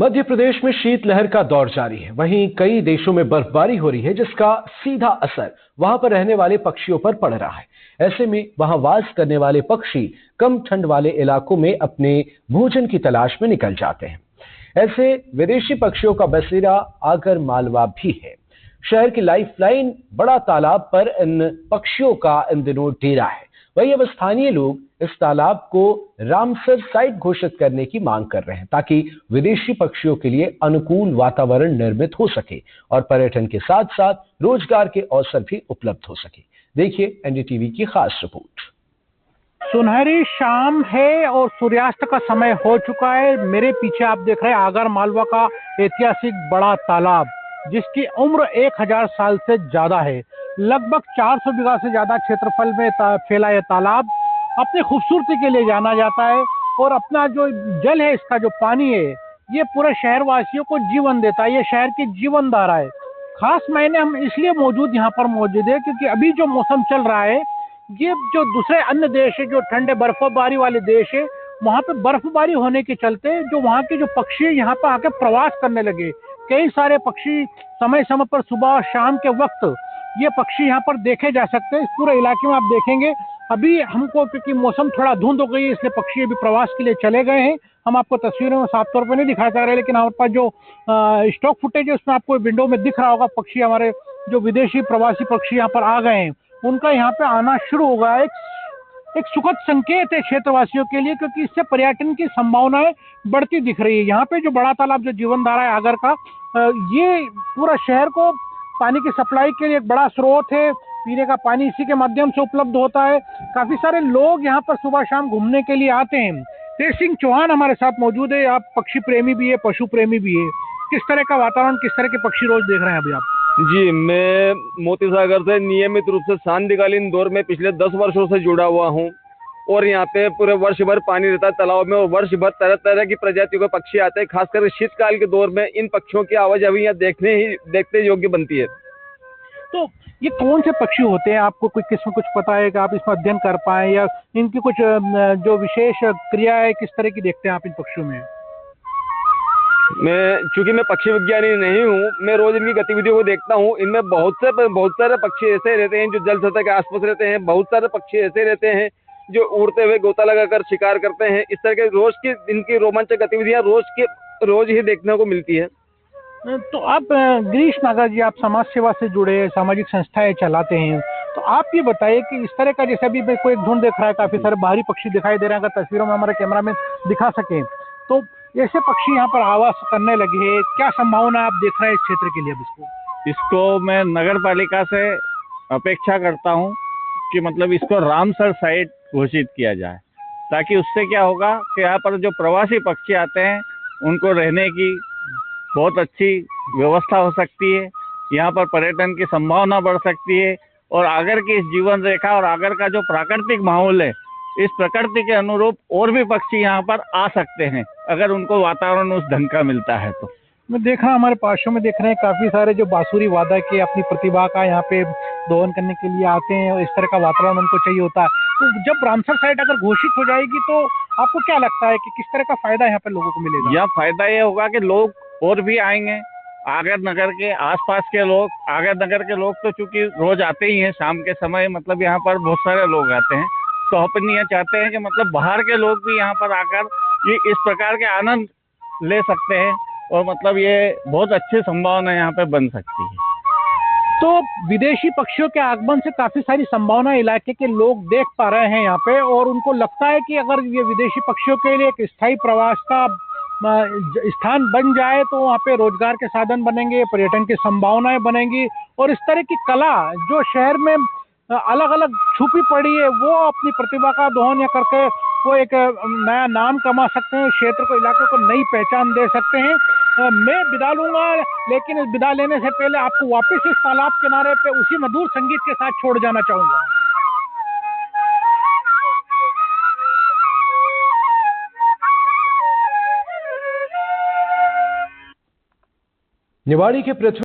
मध्य प्रदेश में शीतलहर का दौर जारी है। वहीं कई देशों में बर्फबारी हो रही है, जिसका सीधा असर वहां पर रहने वाले पक्षियों पर पड़ रहा है। ऐसे में वहां वास करने वाले पक्षी कम ठंड वाले इलाकों में अपने भोजन की तलाश में निकल जाते हैं। ऐसे विदेशी पक्षियों का बसेरा आगर मालवा भी है। शहर की लाइफलाइन बड़ा तालाब पर इन पक्षियों का इन दिनों डेरा है। वहीं अब स्थानीय लोग इस तालाब को रामसर साइट घोषित करने की मांग कर रहे हैं, ताकि विदेशी पक्षियों के लिए अनुकूल वातावरण निर्मित हो सके और पर्यटन के साथ साथ रोजगार के अवसर भी उपलब्ध हो सके। देखिए एनडीटीवी की खास रिपोर्ट। सुनहरी शाम है और सूर्यास्त का समय हो चुका है। मेरे पीछे आप देख रहे हैं आगर मालवा का ऐतिहासिक बड़ा तालाब, जिसकी उम्र 1000 साल से ज्यादा है। लगभग 400 बीघा से ज्यादा क्षेत्रफल में फैला यह तालाब अपनी खूबसूरती के लिए जाना जाता है और अपना जो जल है, इसका जो पानी है, ये पूरे शहरवासियों को जीवन देता है। ये शहर की जीवन धारा है। खास मायने हम इसलिए यहाँ पर मौजूद है क्योंकि अभी जो मौसम चल रहा है, ये जो दूसरे अन्य देश है, जो ठंडे बर्फबारी वाले देश है, वहां पे बर्फबारी होने के चलते जो वहां के जो पक्षी यहाँ पर आके प्रवास करने लगे। कई सारे पक्षी समय समय पर सुबह और शाम के वक्त ये पक्षी यहाँ पर देखे जा सकते हैं। इस पूरे इलाके में आप देखेंगे। अभी हमको क्योंकि मौसम थोड़ा धुंध हो गई है, इसलिए पक्षी अभी प्रवास के लिए चले गए हैं। हम आपको तस्वीरों में साफ तौर पर नहीं दिखा जा रहे, लेकिन हमारे पास जो स्टॉक फुटेज है उसमें आपको विंडो में दिख रहा होगा। पक्षी, हमारे जो विदेशी प्रवासी पक्षी यहाँ पर आ गए हैं, उनका यहाँ पे आना शुरू हो गया है। एक सुखद संकेत है क्षेत्रवासियों के लिए, क्योंकि इससे पर्यटन की संभावनाएं बढ़ती दिख रही है। यहाँ पे जो बड़ा तालाब, जो जीवन धारा है आगर का, ये पूरा शहर को पानी की सप्लाई के लिए एक बड़ा स्रोत है। पीने का पानी इसी के माध्यम से उपलब्ध होता है। काफी सारे लोग यहाँ पर सुबह शाम घूमने के लिए आते हैं। तेज सिंह चौहान हमारे साथ मौजूद है। आप पक्षी प्रेमी भी है, पशु प्रेमी भी है। किस तरह का वातावरण, किस तरह के पक्षी रोज देख रहे हैं अभी आप? जी, मैं मोती सागर से नियमित रूप से सांध्यकालीन दौर में पिछले 10 वर्षों से जुड़ा हुआ हूँ और यहाँ पे पूरे वर्ष भर पानी रहता है तालाब में और वर्ष भर तरह तरह की प्रजातियों के पक्षी आते हैं। खासकर शीतकाल के दौर में इन पक्षियों की आवाजाही यहाँ देखने योग्य बनती है। तो ये कौन से पक्षी होते हैं? आपको कुछ किस्म कुछ पता है कि आप इसमें अध्ययन कर पाए, या इनकी कुछ जो विशेष क्रिया है, किस तरह की देखते हैं आप इन पक्षियों में? चूंकि मैं पक्षी विज्ञानी नहीं हूँ, मैं रोज इनकी गतिविधियों को देखता हूँ। इनमें बहुत सारे पक्षी ऐसे रहते हैं जो जल सतह के आसपास रहते हैं। बहुत सारे पक्षी ऐसे रहते हैं जो उड़ते हुए गोता लगाकर शिकार करते हैं। इस तरह के रोज की इनकी रोमांचक गतिविधियां रोज ही देखने को मिलती है। तो आप गिरीश नागर जी, आप समाज सेवा से जुड़े, सामाजिक संस्थाएं चलाते हैं, तो आप ये बताइए कि इस तरह का, जैसे अभी कोई एक झुंड देख रहा है, काफी सारे बाहरी पक्षी दिखाई दे रहे हैं, अगर तस्वीरों में हमारे कैमरा में दिखा सके, तो ऐसे पक्षी यहाँ पर आवास करने लगे हैं, क्या संभावना आप देख रहे हैं इस क्षेत्र के लिए? अब इसको मैं नगर पालिका से अपेक्षा करता हूँ कि मतलब इसको रामसर साइट घोषित किया जाए, ताकि उससे क्या होगा कि यहाँ पर जो प्रवासी पक्षी आते हैं उनको रहने की बहुत अच्छी व्यवस्था हो सकती है। यहाँ पर पर्यटन की संभावना बढ़ सकती है और आगर की इस जीवन रेखा और आगर का जो प्राकृतिक माहौल है, इस प्रकृति के अनुरूप और भी पक्षी यहाँ पर आ सकते हैं, अगर उनको वातावरण उस ढंग का मिलता है। तो मैं देख रहा हूँ, हमारे पार्श्व में देख रहे हैं काफी सारे जो बांसुरी वादक के अपनी प्रतिभा का यहाँ पे दोहन करने के लिए आते हैं और इस तरह का वातावरण उनको चाहिए होता है। तो जब रामसर साइट अगर घोषित हो जाएगी, तो आपको क्या लगता है कि किस तरह का फायदा यहाँ पे लोगों को मिलेगा? यह फायदा ये होगा कि लोग और भी आएंगे। आगर नगर के आसपास के लोग, आगर नगर के लोग तो चूंकि रोज आते ही हैं शाम के समय, मतलब यहाँ पर बहुत सारे लोग आते हैं, तो अपन ये चाहते हैं कि मतलब बाहर के लोग भी यहाँ पर आकर ये इस प्रकार के आनंद ले सकते हैं और मतलब ये बहुत अच्छी संभावना यहाँ पे बन सकती है। तो विदेशी पक्षियों के आगमन से काफी सारी संभावना इलाके के लोग देख पा रहे हैं यहाँ पे, और उनको लगता है कि अगर ये विदेशी पक्षियों के लिए एक स्थायी प्रवास का स्थान बन जाए, तो वहाँ पे रोजगार के साधन बनेंगे, पर्यटन की संभावनाएं बनेंगी, और इस तरह की कला जो शहर में अलग अलग छुपी पड़ी है, वो अपनी प्रतिभा का दोहन या करके वो एक नया नाम कमा सकते हैं, क्षेत्र को, इलाके को नई पहचान दे सकते हैं। मैं विदा लूंगा, लेकिन इस विदा लेने से पहले आपको वापस इस तालाब किनारे पे उसी मधुर संगीत के साथ छोड़ जाना चाहूंगा। निवाड़ी के पृथ्वी